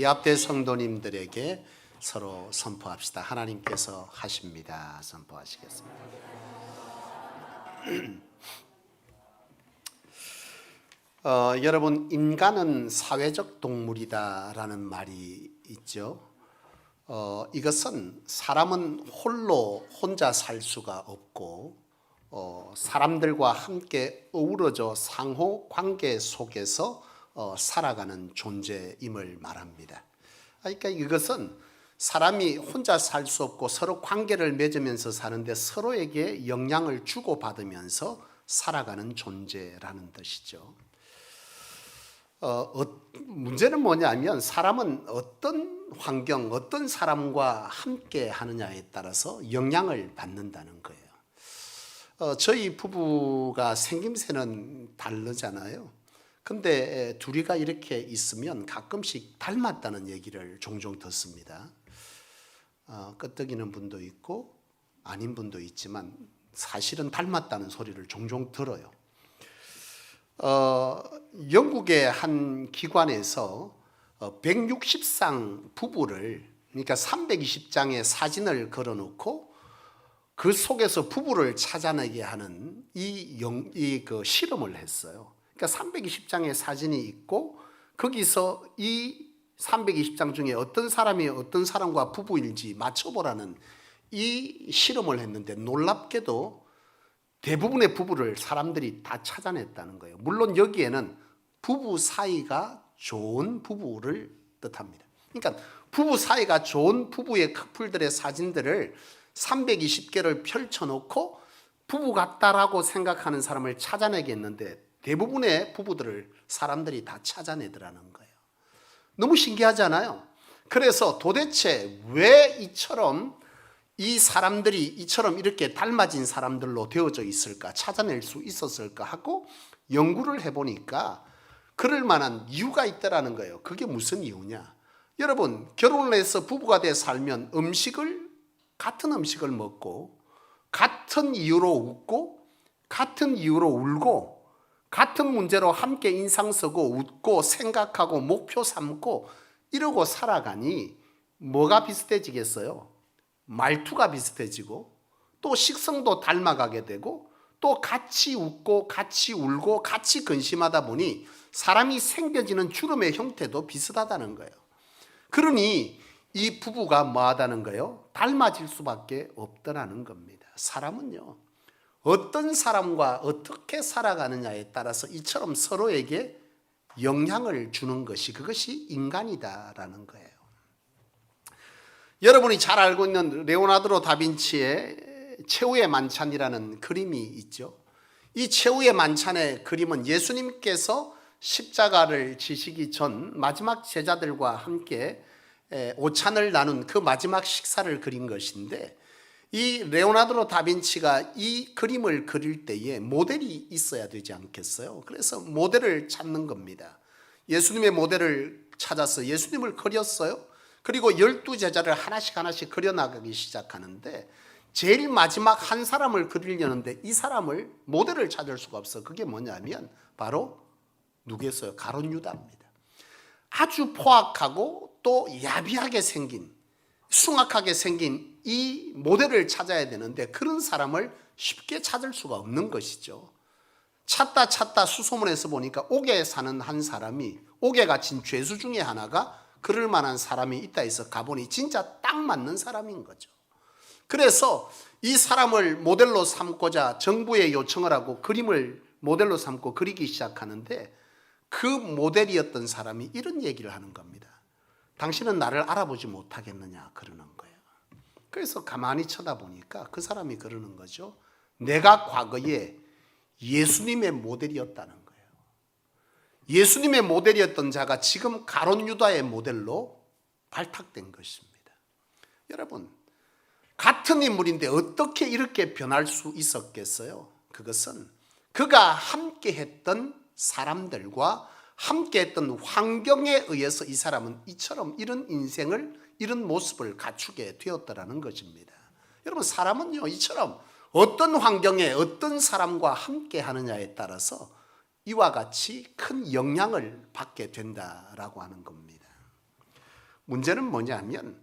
앞대 성도님들에게 서로 선포합시다. 하나님께서 하십니다. 선포하시겠습니다. 여러분, 인간은 사회적 동물이다라는 말이 있죠. 이것은 사람은 혼자 살 수가 없고 사람들과 함께 어우러져 상호 관계 속에서 살아가는 존재임을 말합니다. 그러니까 이것은 사람이 혼자 살 수 없고 서로 관계를 맺으면서 사는데 서로에게 영향을 주고받으면서 살아가는 존재라는 뜻이죠. 문제는 뭐냐면 사람은 어떤 환경, 어떤 사람과 함께 하느냐에 따라서 영향을 받는다는 거예요. 저희 부부가 생김새는 다르잖아요. 근데 둘이가 이렇게 있으면 가끔씩 닮았다는 얘기를 종종 듣습니다. 끄떡이는 분도 있고 아닌 분도 있지만 사실은 닮았다는 소리를 종종 들어요. 영국의 한 기관에서 160상 부부를, 그러니까 320장의 사진을 걸어놓고 그 속에서 부부를 찾아내게 하는 그 실험을 했어요. 그러니까 320장의 사진이 있고 거기서 이 320장 중에 어떤 사람이 어떤 사람과 부부인지 맞춰보라는 이 실험을 했는데 놀랍게도 대부분의 부부를 사람들이 다 찾아냈다는 거예요. 물론 여기에는 부부 사이가 좋은 부부를 뜻합니다. 그러니까 부부 사이가 좋은 부부의 커플들의 사진들을 320개를 펼쳐놓고 부부 같다라고 생각하는 사람을 찾아내겠는데 대부분의 부부들을 사람들이 다 찾아내더라는 거예요. 너무 신기하잖아요. 그래서 도대체 왜 이 사람들이 이처럼 이렇게 닮아진 사람들로 되어져 있을까, 찾아낼 수 있었을까 하고 연구를 해보니까 그럴 만한 이유가 있다라는 거예요. 그게 무슨 이유냐? 여러분, 결혼을 해서 부부가 돼 살면 같은 음식을 먹고 같은 이유로 웃고 같은 이유로 울고 같은 문제로 함께 인상 쓰고 웃고 생각하고 목표 삼고 이러고 살아가니 뭐가 비슷해지겠어요? 말투가 비슷해지고 또 식성도 닮아가게 되고 또 같이 웃고 같이 울고 같이 근심하다 보니 사람이 생겨지는 주름의 형태도 비슷하다는 거예요. 그러니 이 부부가 뭐하다는 거예요? 닮아질 수밖에 없더라는 겁니다. 사람은요, 어떤 사람과 어떻게 살아가느냐에 따라서 이처럼 서로에게 영향을 주는 것이 그것이 인간이다라는 거예요. 여러분이 잘 알고 있는 레오나르도 다빈치의 최후의 만찬이라는 그림이 있죠. 이 최후의 만찬의 그림은 예수님께서 십자가를 지시기 전 마지막 제자들과 함께 오찬을 나눈 그 마지막 식사를 그린 것인데 이 레오나르도 다빈치가 이 그림을 그릴 때에 모델이 있어야 되지 않겠어요? 그래서 모델을 찾는 겁니다. 예수님의 모델을 찾아서 예수님을 그렸어요. 그리고 12제자를 하나씩 그려나가기 시작하는데 제일 마지막 한 사람을 그리려는데 이 사람을 모델을 찾을 수가 없어. 그게 뭐냐면 바로 누구였어요? 가룟 유다입니다. 아주 포악하고 또 야비하게 생긴, 숭악하게 생긴 이 모델을 찾아야 되는데 그런 사람을 쉽게 찾을 수가 없는 것이죠. 찾다 수소문에서 보니까 옥에 사는 한 사람이, 옥에 갇힌 죄수 중에 하나가 그럴 만한 사람이 있다 해서 가보니 진짜 딱 맞는 사람인 거죠. 그래서 이 사람을 모델로 삼고자 정부에 요청을 하고 그림을 모델로 삼고 그리기 시작하는데 그 모델이었던 사람이 이런 얘기를 하는 겁니다. 당신은 나를 알아보지 못하겠느냐 그러는 거예요. 그래서 가만히 쳐다보니까 그 사람이 그러는 거죠. 내가 과거에 예수님의 모델이었다는 거예요. 예수님의 모델이었던 자가 지금 가룟 유다의 모델로 발탁된 것입니다. 여러분, 같은 인물인데 어떻게 이렇게 변할 수 있었겠어요? 그것은 그가 함께했던 사람들과 함께했던 환경에 의해서 이 사람은 이처럼 이런 인생을, 이런 모습을 갖추게 되었다라는 것입니다. 여러분, 사람은요 이처럼 어떤 환경에 어떤 사람과 함께 하느냐에 따라서 이와 같이 큰 영향을 받게 된다라고 하는 겁니다. 문제는 뭐냐면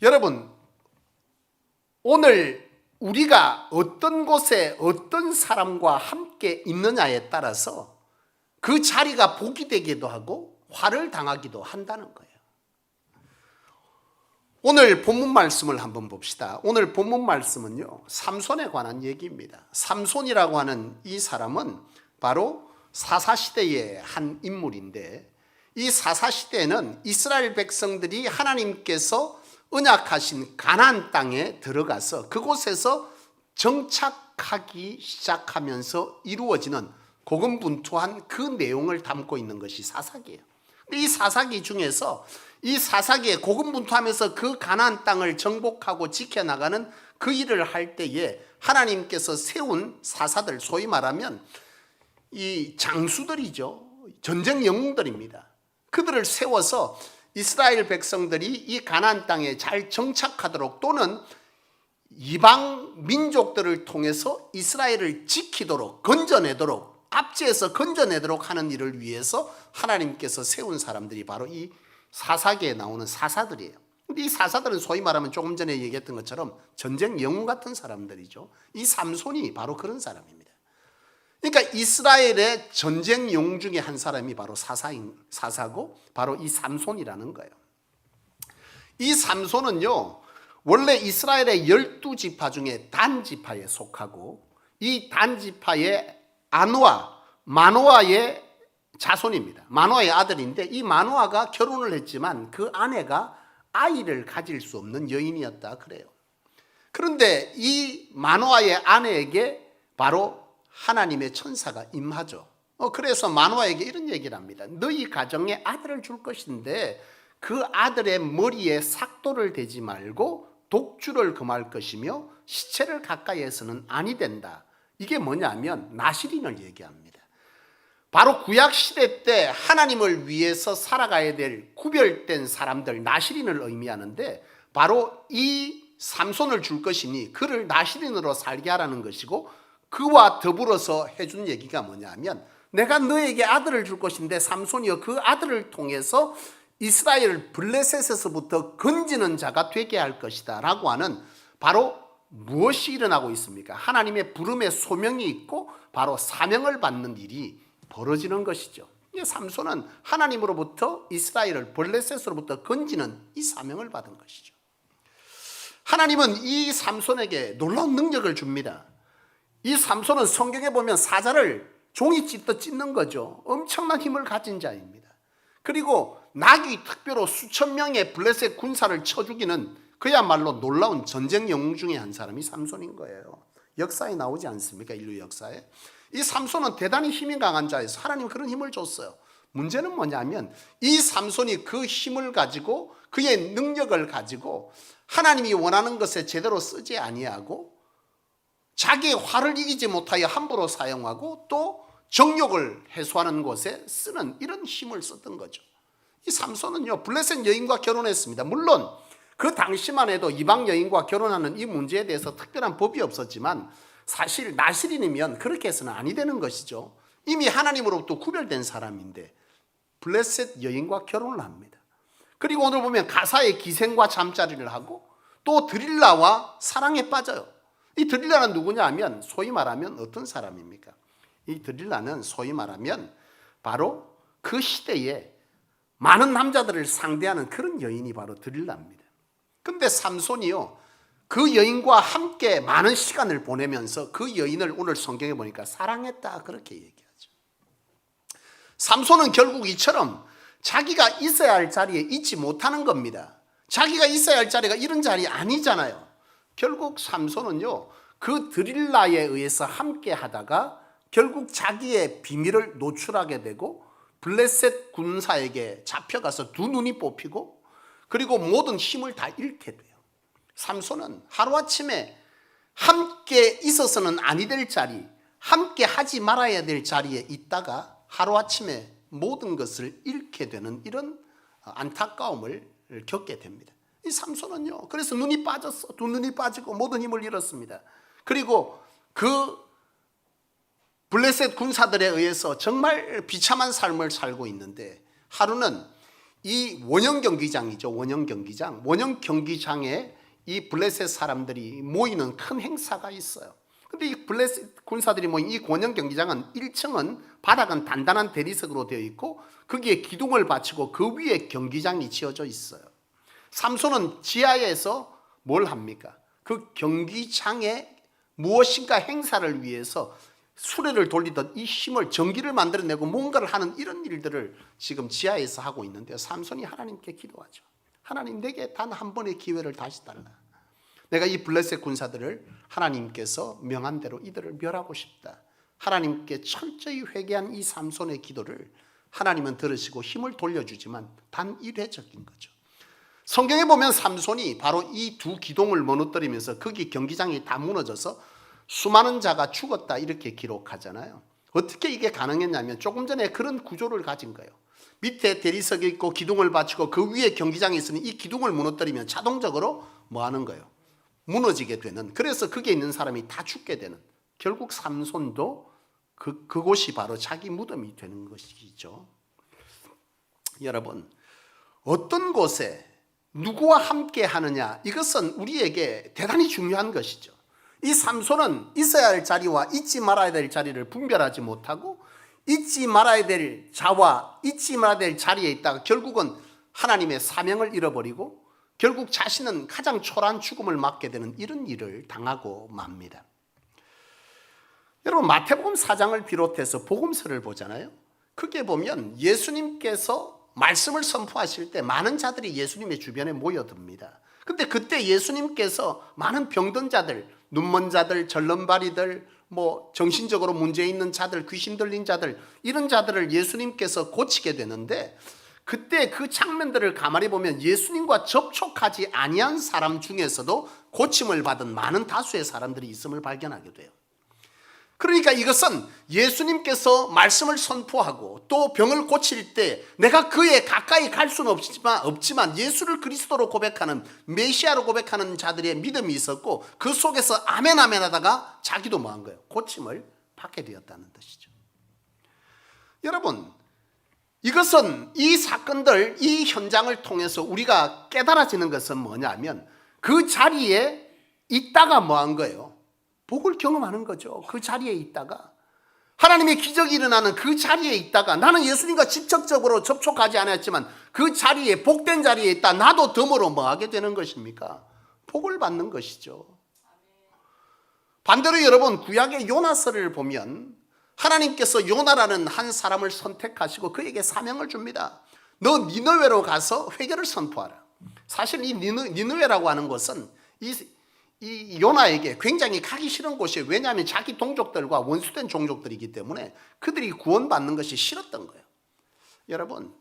여러분, 오늘 우리가 어떤 곳에 어떤 사람과 함께 있느냐에 따라서 그 자리가 복이 되기도 하고 화를 당하기도 한다는 거예요. 오늘 본문 말씀을 한번 봅시다. 오늘 본문 말씀은요, 삼손에 관한 얘기입니다. 삼손이라고 하는 이 사람은 바로 사사시대의 한 인물인데, 이 사사시대에는 이스라엘 백성들이 하나님께서 언약하신 가나안 땅에 들어가서 그곳에서 정착하기 시작하면서 이루어지는 고군분투한 그 내용을 담고 있는 것이 사사기예요. 이 사사기 중에서 이 사사기에 고군분투하면서 그 가나안 땅을 정복하고 지켜나가는 그 일을 할 때에 하나님께서 세운 사사들, 소위 말하면 이 장수들이죠. 전쟁 영웅들입니다. 그들을 세워서 이스라엘 백성들이 이 가나안 땅에 잘 정착하도록 또는 이방 민족들을 통해서 이스라엘을 지키도록, 건져내도록, 압제해서 건져내도록 하는 일을 위해서 하나님께서 세운 사람들이 바로 이 사사기에 나오는 사사들이에요. 근데 이 사사들은 소위 말하면 조금 전에 얘기했던 것처럼 전쟁 영웅 같은 사람들이죠. 이 삼손이 바로 그런 사람입니다. 그러니까 이스라엘의 전쟁 영웅 중에 한 사람이 바로 사사고 바로 이 삼손이라는 거예요. 이 삼손은요, 원래 이스라엘의 12지파 중에 단 지파에 속하고 이 단 지파의 마노아의 자손입니다. 마노아의 아들인데 이 마노아가 결혼을 했지만 그 아내가 아이를 가질 수 없는 여인이었다 그래요. 그런데 이 마노아의 아내에게 바로 하나님의 천사가 임하죠. 그래서 마노아에게 이런 얘기를 합니다. 너희 가정에 아들을 줄 것인데 그 아들의 머리에 삭도를 대지 말고 독주를 금할 것이며 시체를 가까이에서는 아니 된다. 이게 뭐냐면 나시린을 얘기합니다. 바로 구약시대 때 하나님을 위해서 살아가야 될 구별된 사람들, 나시린을 의미하는데 바로 이 삼손을 줄 것이니 그를 나시린으로 살게 하라는 것이고, 그와 더불어서 해준 얘기가 뭐냐면 내가 너에게 아들을 줄 것인데 삼손이여 그 아들을 통해서 이스라엘 블레셋에서부터 건지는 자가 되게 할 것이다 라고 하는, 바로 무엇이 일어나고 있습니까? 하나님의 부름의 소명이 있고 바로 사명을 받는 일이 벌어지는 것이죠. 삼손은 하나님으로부터 이스라엘을 블레셋으로부터 건지는 이 사명을 받은 것이죠. 하나님은 이 삼손에게 놀라운 능력을 줍니다. 이 삼손은 성경에 보면 사자를 종이 찢듯 찢는 거죠. 엄청난 힘을 가진 자입니다. 그리고 나귀 특별로 수천 명의 블레셋 군사를 쳐 죽이는 그야말로 놀라운 전쟁 영웅 중에 한 사람이 삼손인 거예요. 역사에 나오지 않습니까? 인류 역사에. 이 삼손은 대단히 힘이 강한 자여서 하나님 그런 힘을 줬어요. 문제는 뭐냐면 이 삼손이 그 힘을 가지고 그의 능력을 가지고 하나님이 원하는 것에 제대로 쓰지 아니하고 자기의 화를 이기지 못하여 함부로 사용하고 또 정욕을 해소하는 곳에 쓰는 이런 힘을 썼던 거죠. 이 삼손은요, 블레셋 여인과 결혼했습니다. 물론 그 당시만 해도 이방 여인과 결혼하는 이 문제에 대해서 특별한 법이 없었지만 사실 나시린이면 그렇게 해서는 아니 되는 것이죠. 이미 하나님으로부터 구별된 사람인데 블레셋 여인과 결혼을 합니다. 그리고 오늘 보면 가사의 기생과 잠자리를 하고 또 드릴라와 사랑에 빠져요. 이 드릴라는 누구냐 하면 소위 말하면 어떤 사람입니까? 이 드릴라는 소위 말하면 바로 그 시대에 많은 남자들을 상대하는 그런 여인이 바로 드릴라입니다. 근데 삼손이요, 그 여인과 함께 많은 시간을 보내면서 그 여인을 오늘 성경에 보니까 사랑했다 그렇게 얘기하죠. 삼손은 결국 이처럼 자기가 있어야 할 자리에 있지 못하는 겁니다. 자기가 있어야 할 자리가 이런 자리 아니잖아요. 결국 삼손은요, 그 드릴라에 의해서 함께 하다가 결국 자기의 비밀을 노출하게 되고 블레셋 군사에게 잡혀가서 두 눈이 뽑히고 그리고 모든 힘을 다 잃게 돼요. 삼손은 하루아침에 함께 있어서는 아니 될 자리, 함께 하지 말아야 될 자리에 있다가 하루아침에 모든 것을 잃게 되는 이런 안타까움을 겪게 됩니다. 이 삼손은요, 그래서 눈이 빠졌어. 두 눈이 빠지고 모든 힘을 잃었습니다. 그리고 그 블레셋 군사들에 의해서 정말 비참한 삶을 살고 있는데 하루는 이 원형 경기장이죠. 원형 경기장. 원형 경기장에 이 블레셋 사람들이 모이는 큰 행사가 있어요. 근데 이 블레셋 군사들이 모인 이 원형 경기장은 1층은 바닥은 단단한 대리석으로 되어 있고 거기에 기둥을 받치고 그 위에 경기장이 지어져 있어요. 삼손은 지하에서 뭘 합니까? 그 경기장에 무엇인가 행사를 위해서 수레를 돌리던 이 힘을 전기를 만들어내고 뭔가를 하는 이런 일들을 지금 지하에서 하고 있는데요. 삼손이 하나님께 기도하죠. 하나님, 내게 단 한 번의 기회를 다시 달라. 내가 이 블레셋 군사들을 하나님께서 명한 대로 이들을 멸하고 싶다. 하나님께 철저히 회개한 이 삼손의 기도를 하나님은 들으시고 힘을 돌려주지만 단 일회적인 거죠. 성경에 보면 삼손이 바로 이 두 기둥을 무너뜨리면서 거기 경기장이 다 무너져서 수많은 자가 죽었다 이렇게 기록하잖아요. 어떻게 이게 가능했냐면 조금 전에 그런 구조를 가진 거예요. 밑에 대리석이 있고 기둥을 받치고 그 위에 경기장이 있으니 이 기둥을 무너뜨리면 자동적으로 뭐 하는 거예요? 무너지게 되는, 그래서 거기에 있는 사람이 다 죽게 되는, 결국 삼손도 그곳이 바로 자기 무덤이 되는 것이죠. 여러분, 어떤 곳에 누구와 함께 하느냐, 이것은 우리에게 대단히 중요한 것이죠. 이 삼손은 있어야 할 자리와 잊지 말아야 될 자리를 분별하지 못하고 잊지 말아야 될 자와 잊지 말아야 될 자리에 있다가 결국은 하나님의 사명을 잃어버리고 결국 자신은 가장 초라한 죽음을 맞게 되는 이런 일을 당하고 맙니다. 여러분, 마태복음 4장을 비롯해서 복음서를 보잖아요. 크게 보면 예수님께서 말씀을 선포하실 때 많은 자들이 예수님의 주변에 모여듭니다. 근데 그때 예수님께서 많은 병든 자들, 눈먼 자들, 절름발이들, 정신적으로 문제 있는 자들, 귀신 들린 자들, 이런 자들을 예수님께서 고치게 되는데, 그때 그 장면들을 가만히 보면 예수님과 접촉하지 아니한 사람 중에서도 고침을 받은 많은 다수의 사람들이 있음을 발견하게 돼요. 그러니까 이것은 예수님께서 말씀을 선포하고 또 병을 고칠 때 내가 그에 가까이 갈 수는 없지만 예수를 그리스도로 고백하는, 메시아로 고백하는 자들의 믿음이 있었고 그 속에서 아멘 아멘 하다가 자기도 뭐한 거예요? 고침을 받게 되었다는 뜻이죠. 여러분, 이것은 이 사건들, 이 현장을 통해서 우리가 깨달아지는 것은 뭐냐면 그 자리에 있다가 뭐한 거예요? 복을 경험하는 거죠. 그 자리에 있다가 하나님의 기적이 일어나는 그 자리에 있다가, 나는 예수님과 직접적으로 접촉하지 않았지만 그 자리에, 복된 자리에 있다, 나도 덤으로 뭐 하게 되는 것입니까? 복을 받는 것이죠. 반대로 여러분, 구약의 요나서를 보면 하나님께서 요나라는 한 사람을 선택하시고 그에게 사명을 줍니다. 너 니느웨로 가서 회개를 선포하라. 사실 이 니느웨라고 하는 것은 이 요나에게 굉장히 가기 싫은 곳이에요. 왜냐하면 자기 동족들과 원수된 종족들이기 때문에 그들이 구원받는 것이 싫었던 거예요. 여러분,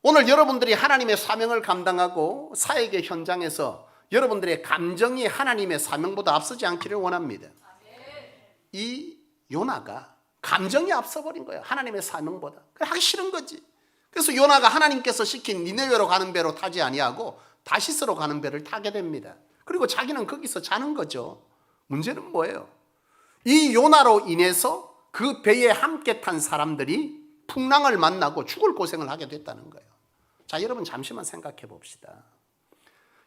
오늘 여러분들이 하나님의 사명을 감당하고 사역의 현장에서 여러분들의 감정이 하나님의 사명보다 앞서지 않기를 원합니다. 이 요나가 감정이 앞서버린 거예요. 하나님의 사명보다. 하기 싫은 거지. 그래서 요나가 하나님께서 시킨 니느웨로 가는 배로 타지 아니하고 다시스로 가는 배를 타게 됩니다. 그리고 자기는 거기서 자는 거죠. 문제는 뭐예요? 이 요나로 인해서 그 배에 함께 탄 사람들이 풍랑을 만나고 죽을 고생을 하게 됐다는 거예요. 자, 여러분 잠시만 생각해 봅시다.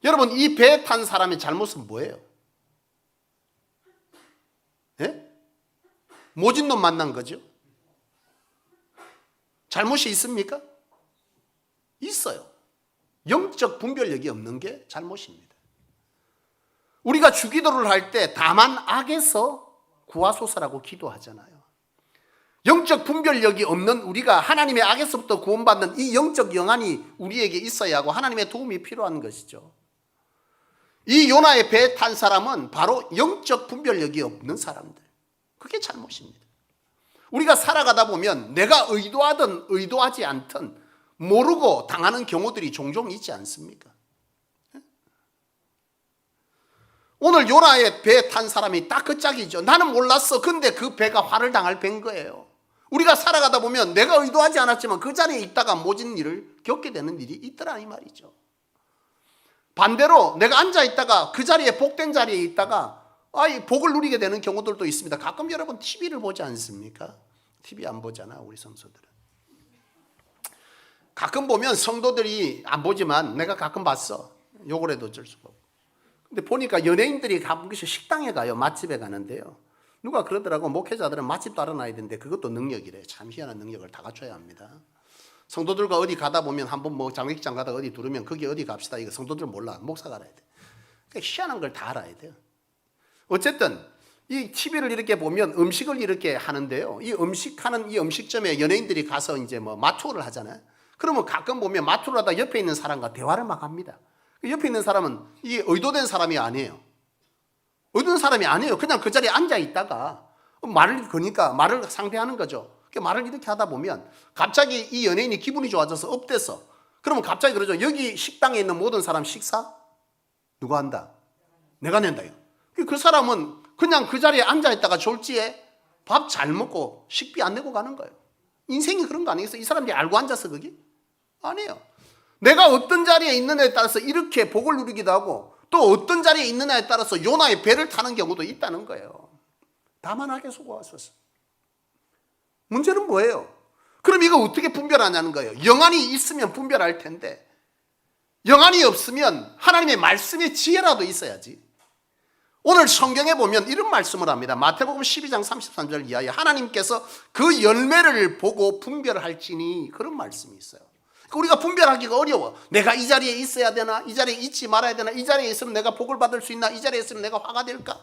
여러분, 이 배에 탄 사람의 잘못은 뭐예요? 예? 모진 놈 만난 거죠. 잘못이 있습니까? 있어요. 영적 분별력이 없는 게 잘못입니다. 우리가 주기도를 할 때 다만 악에서 구하소서라고 기도하잖아요. 영적 분별력이 없는 우리가 하나님의 악에서부터 구원받는 이 영적 영안이 우리에게 있어야 하고 하나님의 도움이 필요한 것이죠. 이 요나의 배에 탄 사람은 바로 영적 분별력이 없는 사람들. 그게 잘못입니다. 우리가 살아가다 보면 내가 의도하든 의도하지 않든 모르고 당하는 경우들이 종종 있지 않습니까? 오늘 요나의 배에 탄 사람이 딱 그 짝이죠. 나는 몰랐어. 근데 그 배가 화를 당할 배인 거예요. 우리가 살아가다 보면 내가 의도하지 않았지만 그 자리에 있다가 모진 일을 겪게 되는 일이 있더라 이 말이죠. 반대로 내가 앉아있다가 그 자리에, 복된 자리에 있다가 복을 누리게 되는 경우들도 있습니다. 가끔 여러분 TV를 보지 않습니까? TV 안 보잖아 우리 성도들은. 가끔 보면 성도들이 안 보지만 내가 가끔 봤어. 욕을 해도 어쩔 수가 없고. 근데 보니까 연예인들이 가끔씩 식당에 가요. 맛집에 가는데요. 누가 그러더라고. 목회자들은 맛집도 알아놔야 되는데 그것도 능력이래. 참 희한한 능력을 다 갖춰야 합니다. 성도들과 어디 가다 보면 한번 뭐 장례식장 가다 어디 두르면 거기 어디 갑시다. 이거 성도들 몰라. 목사가 알아야 돼. 그러니까 희한한 걸 다 알아야 돼요. 어쨌든 이 TV를 이렇게 보면 음식을 이렇게 하는데요. 이 음식하는 이 음식점에 연예인들이 가서 이제 뭐 마투를 하잖아요. 그러면 가끔 보면 마투를 하다 옆에 있는 사람과 대화를 막 합니다. 옆에 있는 사람은 이게 의도된 사람이 아니에요. 의도된 사람이 아니에요. 그냥 그 자리에 앉아 있다가 말을 거니까 말을 상대하는 거죠. 말을 이렇게 하다 보면 갑자기 이 연예인이 기분이 좋아져서 업됐어. 그러면 갑자기 그러죠. 여기 식당에 있는 모든 사람 식사 누가 한다? 내가 낸다. 그 사람은 그냥 그 자리에 앉아 있다가 졸지에 밥 잘 먹고 식비 안 내고 가는 거예요. 인생이 그런 거 아니겠어요? 이 사람들이 알고 앉아서 그게? 아니에요. 내가 어떤 자리에 있느냐에 따라서 이렇게 복을 누리기도 하고 또 어떤 자리에 있느냐에 따라서 요나의 배를 타는 경우도 있다는 거예요. 다만하게 속아왔었어. 문제는 뭐예요? 그럼 이거 어떻게 분별하냐는 거예요. 영안이 있으면 분별할 텐데 영안이 없으면 하나님의 말씀의 지혜라도 있어야지. 오늘 성경에 보면 이런 말씀을 합니다. 마태복음 12장 33절 이하에 하나님께서 그 열매를 보고 분별할지니 그런 말씀이 있어요. 우리가 분별하기가 어려워. 내가 이 자리에 있어야 되나? 이 자리에 있지 말아야 되나? 이 자리에 있으면 내가 복을 받을 수 있나? 이 자리에 있으면 내가 화가 될까?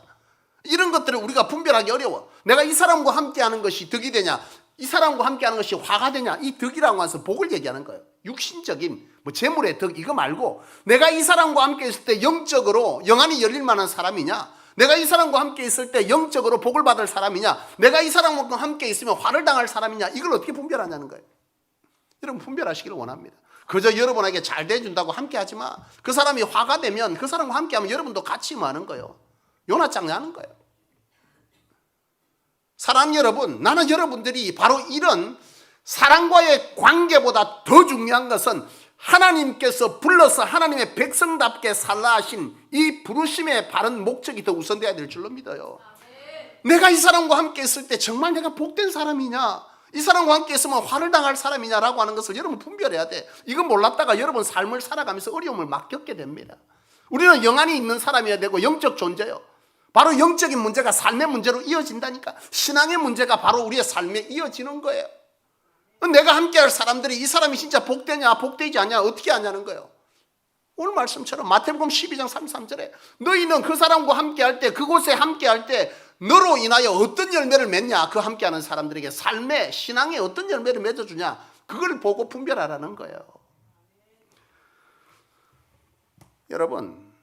이런 것들을 우리가 분별하기 어려워. 내가 이 사람과 함께하는 것이 덕이 되냐? 이 사람과 함께하는 것이 화가 되냐? 이 덕이라고 해서 복을 얘기하는 거예요. 육신적인 뭐 재물의 덕 이거 말고 내가 이 사람과 함께 있을 때 영적으로 영안이 열릴 만한 사람이냐? 내가 이 사람과 함께 있을 때 영적으로 복을 받을 사람이냐? 내가 이 사람과 함께 있으면 화를 당할 사람이냐? 이걸 어떻게 분별하냐는 거예요. 여러분 분별하시기를 원합니다. 그저 여러분에게 잘 대해준다고 함께 하지 마. 그 사람이 화가 되면 그 사람과 함께 하면 여러분도 같이 뭐 하는 거예요? 요나짱 나는 거예요. 사랑 여러분, 나는 여러분들이 바로 이런 사랑과의 관계보다 더 중요한 것은 하나님께서 불러서 하나님의 백성답게 살라 하신 이 부르심의 바른 목적이 더 우선돼야 될 줄로 믿어요. 내가 이 사람과 함께 있을 때 정말 내가 복된 사람이냐? 이 사람과 함께 있으면 화를 당할 사람이냐라고 하는 것을 여러분 분별해야 돼. 이거 몰랐다가 여러분 삶을 살아가면서 어려움을 막 겪게 됩니다. 우리는 영안이 있는 사람이어야 되고 영적 존재요. 바로 영적인 문제가 삶의 문제로 이어진다니까. 신앙의 문제가 바로 우리의 삶에 이어지는 거예요. 내가 함께할 사람들이 이 사람이 진짜 복되냐 복되지 않냐 어떻게 하냐는 거예요. 오늘 말씀처럼 마태복음 12장 33절에 너희는 그 사람과 함께할 때 그곳에 함께할 때 너로 인하여 어떤 열매를 맺냐? 그 함께하는 사람들에게 삶의 신앙에 어떤 열매를 맺어주냐? 그걸 보고 분별하라는 거예요. 여러분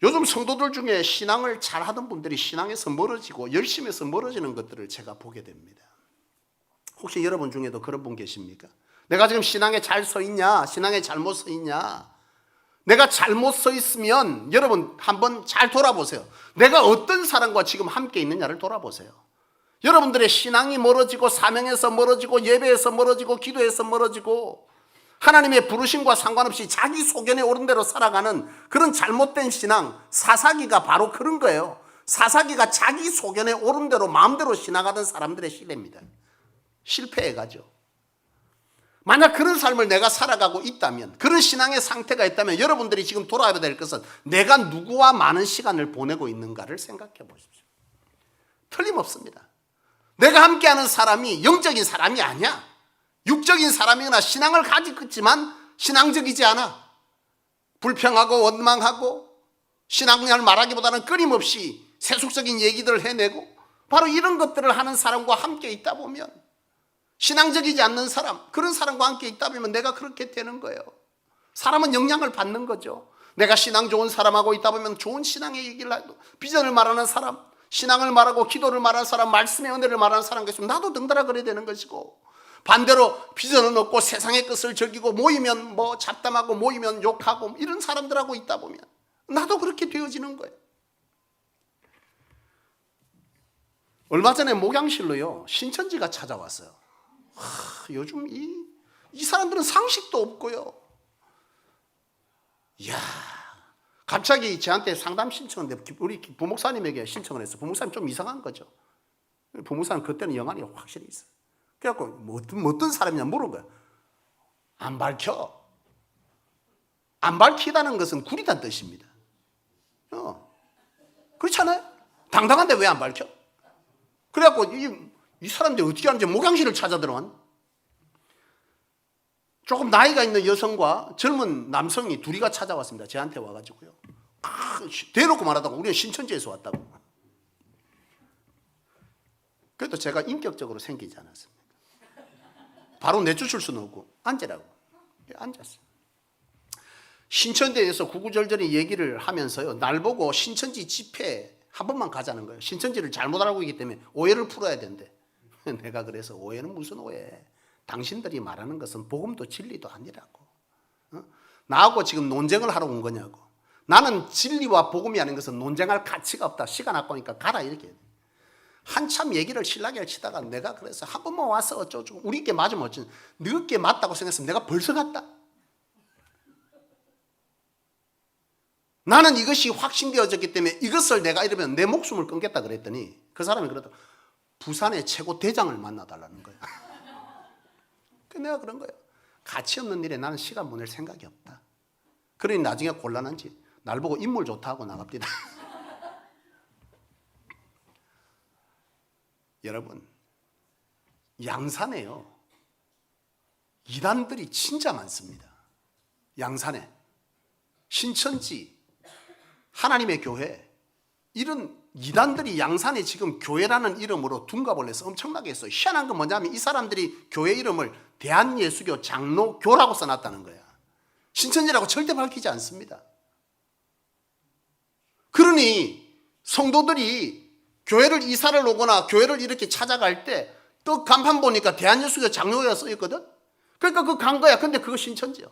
요즘 성도들 중에 신앙을 잘하던 분들이 신앙에서 멀어지고 열심에서 멀어지는 것들을 제가 보게 됩니다. 혹시 여러분 중에도 그런 분 계십니까? 내가 지금 신앙에 잘 서 있냐? 신앙에 잘못 서 있냐? 내가 잘못 서 있으면 여러분 한번 잘 돌아보세요. 내가 어떤 사람과 지금 함께 있느냐를 돌아보세요. 여러분들의 신앙이 멀어지고 사명에서 멀어지고 예배에서 멀어지고 기도에서 멀어지고 하나님의 부르심과 상관없이 자기 소견에 오른 대로 살아가는 그런 잘못된 신앙, 사사기가 바로 그런 거예요. 사사기가 자기 소견에 오른 대로 마음대로 지나가던 사람들의 시대입니다. 실패해가죠. 만약 그런 삶을 내가 살아가고 있다면, 그런 신앙의 상태가 있다면 여러분들이 지금 돌아야 될 것은 내가 누구와 많은 시간을 보내고 있는가를 생각해 보십시오. 틀림없습니다. 내가 함께하는 사람이 영적인 사람이 아니야. 육적인 사람이거나 신앙을 가지고 있지만 신앙적이지 않아. 불평하고 원망하고 신앙을 말하기보다는 끊임없이 세속적인 얘기들을 해내고 바로 이런 것들을 하는 사람과 함께 있다 보면 신앙적이지 않는 사람, 그런 사람과 함께 있다 보면 내가 그렇게 되는 거예요. 사람은 영향을 받는 거죠. 내가 신앙 좋은 사람하고 있다 보면 좋은 신앙의 얘기를 하고 비전을 말하는 사람, 신앙을 말하고 기도를 말하는 사람, 말씀의 은혜를 말하는 사람과 있으면 나도 등달아 그래야 되는 것이고 반대로 비전은 없고 세상의 것을 즐기고 모이면 뭐 잡담하고 모이면 욕하고 이런 사람들하고 있다 보면 나도 그렇게 되어지는 거예요. 얼마 전에 목양실로요 신천지가 찾아왔어요. 요즘 이 사람들은 상식도 없고요. 이야, 갑자기 저한테 상담 신청했는데 우리 부목사님에게 신청을 했어요. 부목사님 좀 이상한 거죠. 부목사님 그때는 영안이 확실히 있어요. 그래갖고 뭐 어떤 사람이냐 물은 거예요. 안 밝혀. 안 밝히다는 것은 구리다는 뜻입니다. 그렇잖아요? 당당한데 왜 안 밝혀? 그래갖고 이 사람들이 어떻게 하는지 목양실을 찾아 들어간. 조금 나이가 있는 여성과 젊은 남성이 둘이가 찾아왔습니다. 저한테 와가지고요. 대놓고 말하다가 우리는 신천지에서 왔다고. 그래도 제가 인격적으로 생기지 않았습니다. 바로 내쫓을 수는 없고 앉으라고. 앉았어요. 신천지에서 구구절절히 얘기를 하면서요. 날 보고 신천지 집회 한 번만 가자는 거예요. 신천지를 잘못 알고 있기 때문에 오해를 풀어야 된대. 내가 그래서 오해는 무슨 오해? 당신들이 말하는 것은 복음도 진리도 아니라고. 나하고 지금 논쟁을 하러 온 거냐고. 나는 진리와 복음이 아닌 것은 논쟁할 가치가 없다. 시간 아까우니까 가라 이렇게. 한참 얘기를 신나게 치다가 내가 그래서 한 번만 와서 어쩌고 우리께 맞으면 어쩌고 너께 맞다고 생각했으면 내가 벌써 갔다. 나는 이것이 확신되어졌기 때문에 이것을 내가 이러면 내 목숨을 끊겠다 그랬더니 그 사람이 그러더라. 부산의 최고 대장을 만나달라는 거야. 내가 그런 거예요. 가치 없는 일에 나는 시간 보낼 생각이 없다. 그러니 나중에 곤란한지 날 보고 인물 좋다 하고 나갑니다. 여러분, 양산에요. 이단들이 진짜 많습니다. 양산에. 신천지, 하나님의 교회, 이런 이단들이 양산에 지금 교회라는 이름으로 둔갑을해서 엄청나게 했어요. 희한한 건 뭐냐면 이 사람들이 교회 이름을 대한예수교 장로교라고 써놨다는 거야. 신천지라고 절대 밝히지 않습니다. 그러니 성도들이 교회를 이사를 오거나 교회를 이렇게 찾아갈 때 또 간판 보니까 대한예수교 장로교가 써있거든. 그러니까 그거 간 거야. 근데 그거 신천지야.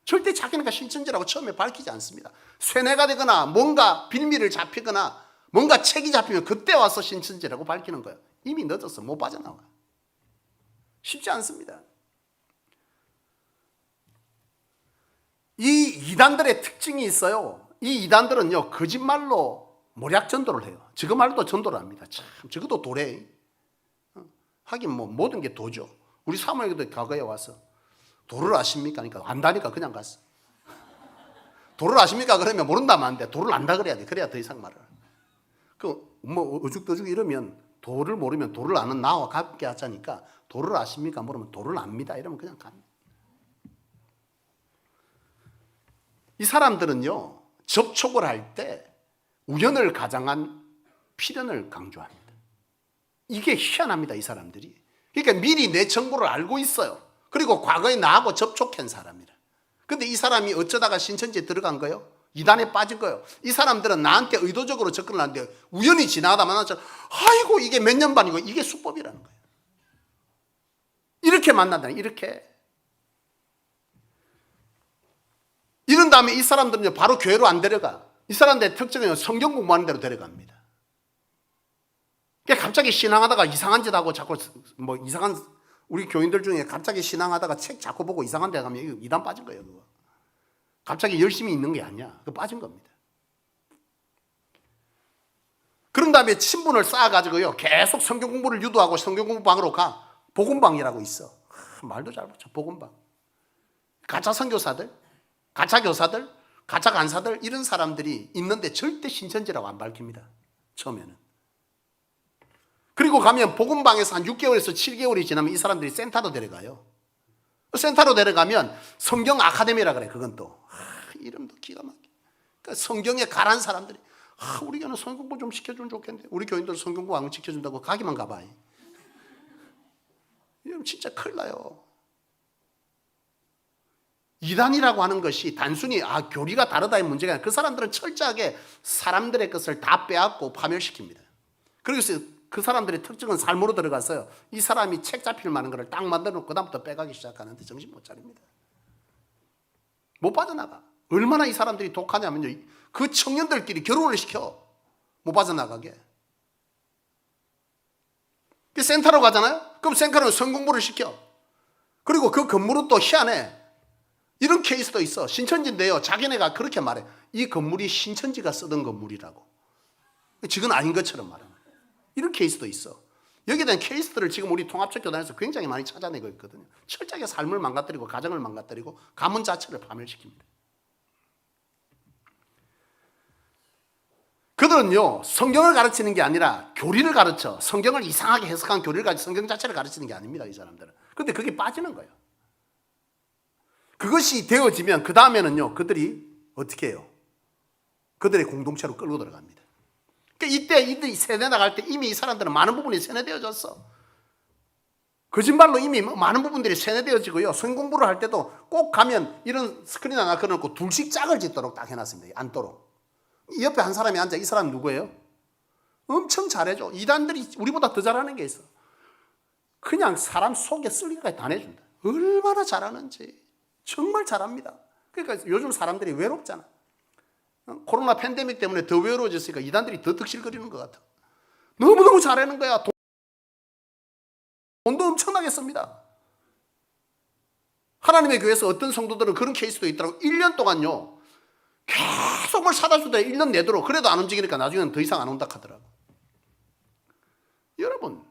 절대 자기네가 신천지라고 처음에 밝히지 않습니다. 쇠뇌가 되거나 뭔가 빌미를 잡히거나 뭔가 책이 잡히면 그때 와서 신천지라고 밝히는 거예요. 이미 늦었어. 못 빠져나와. 쉽지 않습니다. 이 이단들의 특징이 있어요. 이 이단들은요, 거짓말로 모략 전도를 해요. 저거 말도 전도를 합니다. 참, 저것도 도래. 하긴 뭐 모든 게 도죠. 우리 사모님도 과거에 와서 도를 아십니까? 그러니까 안다니까 그냥 갔어. 도를 아십니까? 그러면 모른다면 안 돼. 도를 안다 그래야 돼. 그래야 더 이상 말을. 뭐 어죽도죽 이러면 도를 모르면 도를 아는 나와 함께 하자니까 도를 아십니까? 물으면 도를 압니다. 이러면 그냥 갑니다. 이 사람들은요, 접촉을 할 때 우연을 가장한 필연을 강조합니다. 이게 희한합니다, 이 사람들이. 그러니까 미리 내 정보를 알고 있어요. 그리고 과거에 나하고 접촉한 사람이라. 근데 이 사람이 어쩌다가 신천지에 들어간 거예요? 이단에 빠진 거예요. 이 사람들은 나한테 의도적으로 접근을 하는데 우연히 지나가다 만나서 아이고 이게 몇 년 반이고 이게 수법이라는 거예요. 이렇게 만난다. 이렇게. 이런 다음에 이 사람들은 바로 교회로 안 데려가. 이 사람들의 특징은 성경 공부하는 대로 데려갑니다. 그러니까 갑자기 신앙하다가 이상한 짓 하고 자꾸 뭐 이상한 우리 교인들 중에 갑자기 신앙하다가 책 자꾸 보고 이상한 데 가면 이거 이단 빠진 거예요. 그거. 갑자기 열심히 있는 게 아니야. 그거 빠진 겁니다. 그런 다음에 친분을 쌓아가지고요. 계속 성경 공부를 유도하고 성경 공부방으로 가. 복음방이라고 있어. 말도 잘 붙여. 복음방. 가짜 선교사들, 가짜 교사들, 가짜 간사들 이런 사람들이 있는데 절대 신천지라고 안 밝힙니다. 처음에는. 그리고 가면 복음방에서 한 6개월에서 7개월이 지나면 이 사람들이 센터로 데려가요. 센터로 데려가면 성경 아카데미라 그래. 그건 또 이름도 기가 막혀. 그러니까 성경에 가란 사람들이 우리 교회는 성경 공부 좀 시켜주면 좋겠는데 우리 교인들 성경 공부 안 시켜준다고 가기만 가봐. 이러면 진짜 큰일 나요. 이단이라고 하는 것이 단순히 교리가 다르다의 문제가 아니라 그 사람들은 철저하게 사람들의 것을 다 빼앗고 파멸시킵니다. 그래서 그 사람들의 특징은 삶으로 들어갔어요. 이 사람이 책 잡힐 만한 것을 딱 만들어 놓고 그다음부터 빼가기 시작하는데 정신 못 차립니다. 못 빠져나가. 얼마나 이 사람들이 독하냐면요. 그 청년들끼리 결혼을 시켜. 못 빠져나가게. 그 센터로 가잖아요. 그럼 센터로 성공부를 시켜. 그리고 그 건물은 또 희한해. 이런 케이스도 있어. 신천지인데요. 자기네가 그렇게 말해. 이 건물이 신천지가 쓰던 건물이라고. 지금 아닌 것처럼 말해. 이런 케이스도 있어. 여기에 대한 케이스들을 지금 우리 통합적교단에서 굉장히 많이 찾아내고 있거든요. 철저하게 삶을 망가뜨리고 가정을 망가뜨리고 가문 자체를 파멸시킵니다. 그들은요, 성경을 가르치는 게 아니라 교리를 가르쳐 성경을 이상하게 해석한 교리를 가르쳐 성경 자체를 가르치는 게 아닙니다. 이 사람들은. 근데 그게 빠지는 거예요. 그것이 되어지면 그 다음에는요, 그들이 어떻게 해요? 그들의 공동체로 끌고 들어갑니다. 그러니까 이때 이들이 세뇌 나갈 때 이미 이 사람들은 많은 부분이 세뇌되어졌어. 거짓말로 이미 많은 부분들이 세뇌되어지고요. 성경 공부를 할 때도 꼭 가면 이런 스크린 하나 걸어놓고 둘씩 짝을 짓도록 딱 해놨습니다. 앉도록. 이 옆에 한 사람이 앉아. 이 사람 누구예요? 엄청 잘해줘. 이단들이 우리보다 더 잘하는 게 있어. 그냥 사람 속에 쓸기까지 다 내준다. 얼마나 잘하는지. 정말 잘합니다. 그러니까 요즘 사람들이 외롭잖아. 코로나 팬데믹 때문에 더 외로워졌으니까 이단들이 더 득실거리는 것 같아. 너무너무 잘하는 거야. 돈도 엄청나게 씁니다. 하나님의 교회에서 어떤 성도들은 그런 케이스도 있더라고. 1년 동안요, 계속 뭘 사다 주더래. 1년 내도록. 그래도 안 움직이니까 나중에는 더 이상 안 온다 하더라고. 여러분,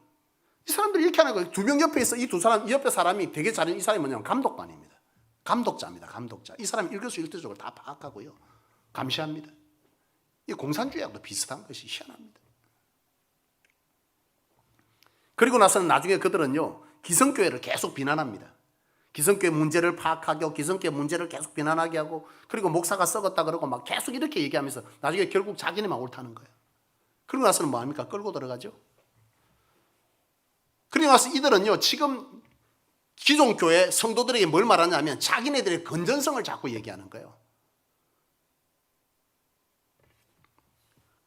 이 사람들이 이렇게 하는 거예요. 두 명 옆에 있어. 이 두 사람, 이 옆에 사람이 되게 잘하는 이 사람이 뭐냐면 감독관입니다. 감독자입니다. 감독자. 이 사람이 일거수일투족을 다 파악하고요, 감시합니다. 이 공산주의하고도 비슷한 것이 희한합니다. 그리고 나서는 나중에 그들은요, 기성교회를 계속 비난합니다. 기성교회 문제를 파악하고 기성교회 문제를 계속 비난하게 하고, 그리고 목사가 썩었다 그러고 막 계속 이렇게 얘기하면서 나중에 결국 자기네만 옳다는 거예요. 그리고 나서는 뭐 합니까? 끌고 들어가죠. 그리고 나서 이들은요, 지금 기존 교회 성도들에게 뭘 말하냐면 자기네들의 건전성을 자꾸 얘기하는 거예요.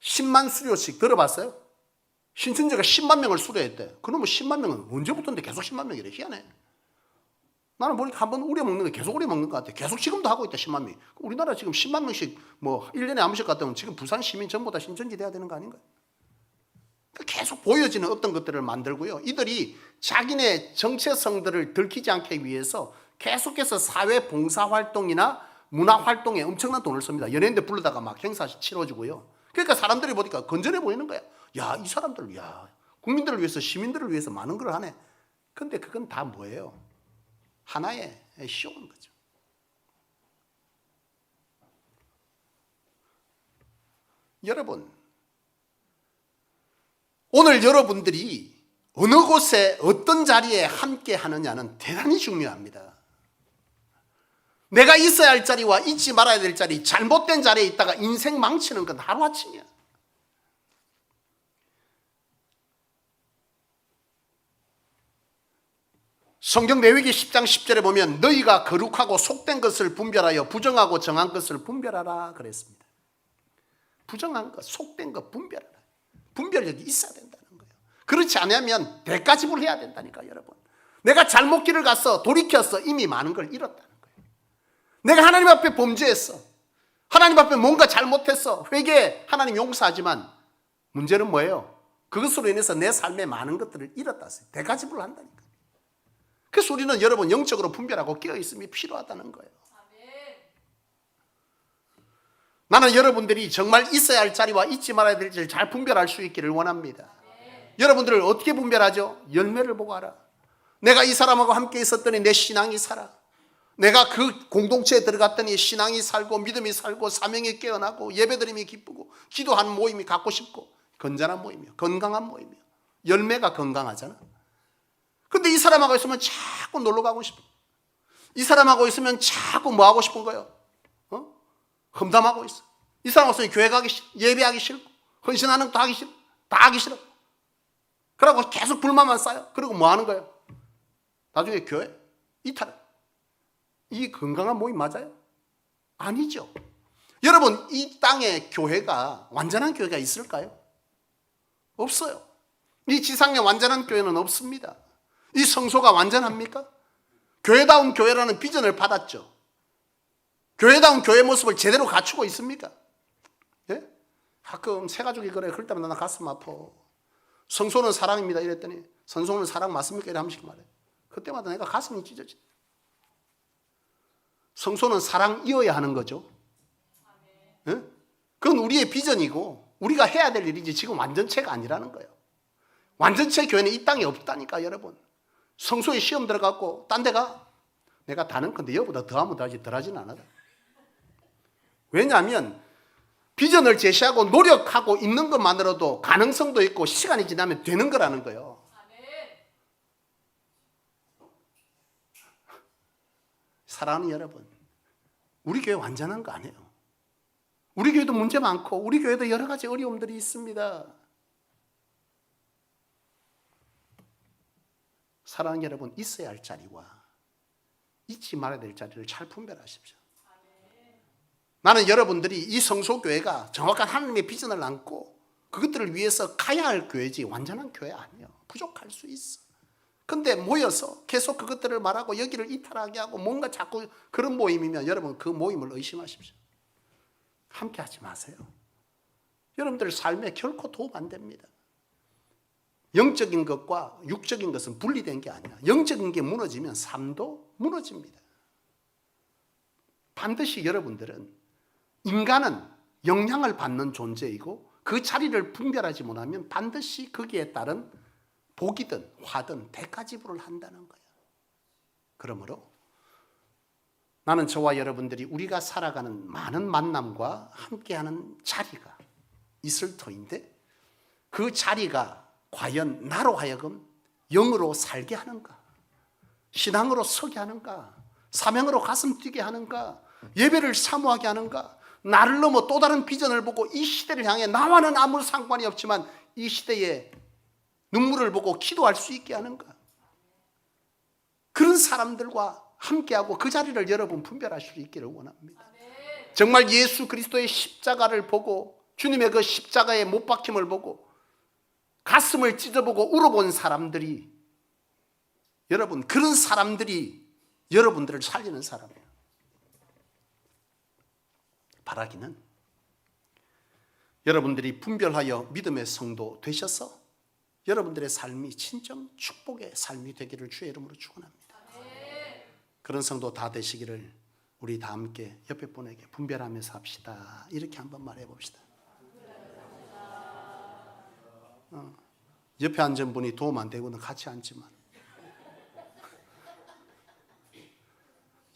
10만 수료씩 들어봤어요? 신천지가 10만 명을 수료했대. 그러면 10만 명은 언제부터인데 계속 10만 명이래. 희한해. 나는 보니까 한번 우려먹는 거 계속 우려먹는 것 같아. 계속 지금도 하고 있다. 10만 명. 우리나라 지금 10만 명씩 뭐 1년에 한 번씩 갔다 오면 지금 부산 시민 전부 다 신천지 돼야 되는 거 아닌가요? 계속 보여지는 어떤 것들을 만들고요. 이들이 자기네 정체성들을 들키지 않기 위해서 계속해서 사회 봉사활동이나 문화활동에 엄청난 돈을 씁니다. 연예인들 불러다가 막 행사 치러주고요. 그러니까 사람들이 보니까 건전해 보이는 거야. 야, 이 사람들, 야, 국민들을 위해서, 시민들을 위해서 많은 걸 하네. 근데 그건 다 뭐예요? 하나의 쇼인 거죠. 여러분, 오늘 여러분들이 어느 곳에 어떤 자리에 함께 하느냐는 대단히 중요합니다. 내가 있어야 할 자리와 있지 말아야 될 자리, 잘못된 자리에 있다가 인생 망치는 건 하루아침이야. 성경 레위기 10장 10절에 보면 너희가 거룩하고 속된 것을 분별하여 부정하고 정한 것을 분별하라 그랬습니다. 부정한 것, 속된 것 분별하라. 분별력이 있어야 된다는 거예요. 그렇지 않으면 대가 지불해야 된다니까 여러분. 내가 잘못 길을 갔어, 돌이켰어, 이미 많은 걸 잃었다는 거예요. 내가 하나님 앞에 범죄했어, 하나님 앞에 뭔가 잘못했어, 회개해, 하나님 용서하지만 문제는 뭐예요? 그것으로 인해서 내 삶에 많은 것들을 잃었다. 대가 지불을 한다니까. 그래서 우리는 여러분 영적으로 분별하고 깨어있음이 필요하다는 거예요. 나는 여러분들이 정말 있어야 할 자리와 잊지 말아야 될 자리를 잘 분별할 수 있기를 원합니다. 여러분들을 어떻게 분별하죠? 열매를 보고 알아. 내가 이 사람하고 함께 있었더니 내 신앙이 살아. 내가 그 공동체에 들어갔더니 신앙이 살고 믿음이 살고 사명이 깨어나고 예배드림이 기쁘고 기도하는 모임이 갖고 싶고 건전한 모임이요, 건강한 모임이요. 열매가 건강하잖아. 근데 이 사람하고 있으면 자꾸 놀러 가고 싶어. 이 사람하고 있으면 자꾸 뭐 하고 싶은 거예요? 험담하고 있어. 이 사람하고 있으면 교회 가기 싫어, 예배하기 싫고 헌신하는 것도 하기 싫어, 다 하기 싫어. 그러고 계속 불만만 쌓여. 그리고 뭐 하는 거예요? 나중에 교회 이탈해. 이 건강한 모임 맞아요? 아니죠. 여러분, 이 땅에 교회가 완전한 교회가 있을까요? 없어요. 이 지상에 완전한 교회는 없습니다. 이 성소가 완전합니까? 교회다운 교회라는 비전을 받았죠. 교회다운 교회 모습을 제대로 갖추고 있습니까? 예? 가끔 새가족이 그래. 그럴 때마다 나 가슴 아파. 성소는 사랑입니다 이랬더니 성소는 사랑 맞습니까? 이래 한 번씩 말해. 그때마다 내가 가슴이 찢어져. 성소는 사랑이어야 하는 거죠. 예? 그건 우리의 비전이고 우리가 해야 될 일이지 지금 완전체가 아니라는 거예요. 완전체 교회는 이 땅에 없다니까 여러분. 성소에 시험 들어갔고 딴 데가 내가 다는 건데 여보다 더하면 더하지 덜하진 않아. 왜냐하면 비전을 제시하고 노력하고 있는 것만으로도 가능성도 있고 시간이 지나면 되는 거라는 거예요. 사랑하는 여러분, 우리 교회 완전한 거 아니에요. 우리 교회도 문제 많고 우리 교회도 여러 가지 어려움들이 있습니다. 사랑하는 여러분, 있어야 할 자리와 잊지 말아야 될 자리를 잘 분별하십시오. 나는 여러분들이 이 성소교회가 정확한 하나님의 비전을 안고 그것들을 위해서 가야 할 교회지 완전한 교회 아니에요. 부족할 수 있어. 근데 모여서 계속 그것들을 말하고 여기를 이탈하게 하고 뭔가 자꾸 그런 모임이면 여러분 그 모임을 의심하십시오. 함께 하지 마세요. 여러분들 삶에 결코 도움 안 됩니다. 영적인 것과 육적인 것은 분리된 게 아니야. 영적인 게 무너지면 삶도 무너집니다. 반드시 여러분들은 인간은 영향을 받는 존재이고 그 자리를 분별하지 못하면 반드시 거기에 따른 복이든 화든 대가지불을 한다는 거예요. 그러므로 나는 저와 여러분들이 우리가 살아가는 많은 만남과 함께하는 자리가 있을 터인데 그 자리가 과연 나로 하여금 영으로 살게 하는가? 신앙으로 서게 하는가? 사명으로 가슴 뛰게 하는가? 예배를 사모하게 하는가? 나를 넘어 또 다른 비전을 보고 이 시대를 향해 나와는 아무 상관이 없지만 이 시대에 눈물을 보고 기도할 수 있게 하는가? 그런 사람들과 함께하고 그 자리를 여러분 분별하실 수 있기를 원합니다. 정말 예수 그리스도의 십자가를 보고 주님의 그 십자가에 못 박힘을 보고 가슴을 찢어보고 울어본 사람들이 여러분 그런 사람들이 여러분들을 살리는 사람이에요. 바라기는 여러분들이 분별하여 믿음의 성도 되셔서 여러분들의 삶이 진정 축복의 삶이 되기를 주의 이름으로 축원합니다. 그런 성도 다 되시기를 우리 다 함께 옆에 분에게 분별하면서 합시다. 이렇게 한번 말해 봅시다. 옆에 앉은 분이 도움 안 되고는 같이 앉지만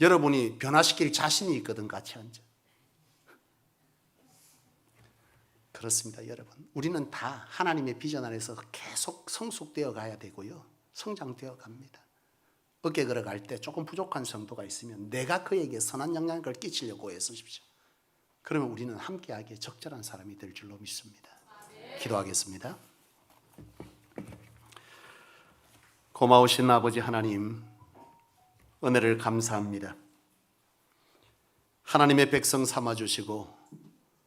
여러분이 변화시킬 자신이 있거든 같이 앉아. 그렇습니다 여러분. 우리는 다 하나님의 비전 안에서 계속 성숙되어 가야 되고요. 성장되어 갑니다. 어깨 걸어갈 때 조금 부족한 성도가 있으면 내가 그에게 선한 영향을 끼치려고 애쓰십시오. 그러면 우리는 함께하기에 적절한 사람이 될 줄로 믿습니다. 기도하겠습니다. 고마우신 아버지 하나님, 은혜를 감사합니다. 하나님의 백성 삼아주시고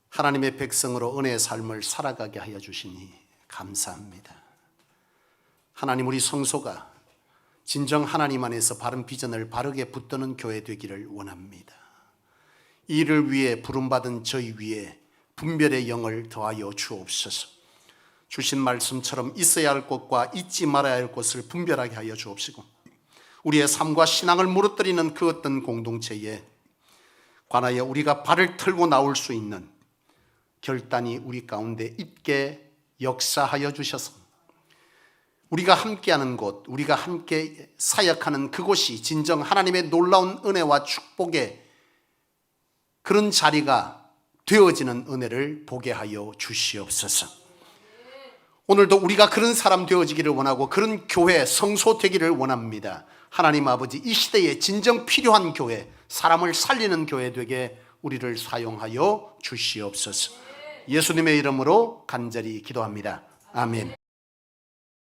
하나님의 백성으로 은혜의 삶을 살아가게 하여 주시니 감사합니다. 하나님, 우리 성소가 진정 하나님 안에서 바른 비전을 바르게 붙드는 교회 되기를 원합니다. 이 일을 위해 부름받은 저희 위에 분별의 영을 더하여 주옵소서. 주신 말씀처럼 있어야 할 곳과 잊지 말아야 할 곳을 분별하게 하여 주옵시고 우리의 삶과 신앙을 무너뜨리는 그 어떤 공동체에 관하여 우리가 발을 털고 나올 수 있는 결단이 우리 가운데 있게 역사하여 주셔서 우리가 함께하는 곳, 우리가 함께 사역하는 그곳이 진정 하나님의 놀라운 은혜와 축복의 그런 자리가 되어지는 은혜를 보게 하여 주시옵소서. 오늘도 우리가 그런 사람 되어지기를 원하고 그런 교회, 성소 되기를 원합니다. 하나님 아버지, 이 시대에 진정 필요한 교회, 사람을 살리는 교회 되게 우리를 사용하여 주시옵소서. 예수님의 이름으로 간절히 기도합니다. 아멘.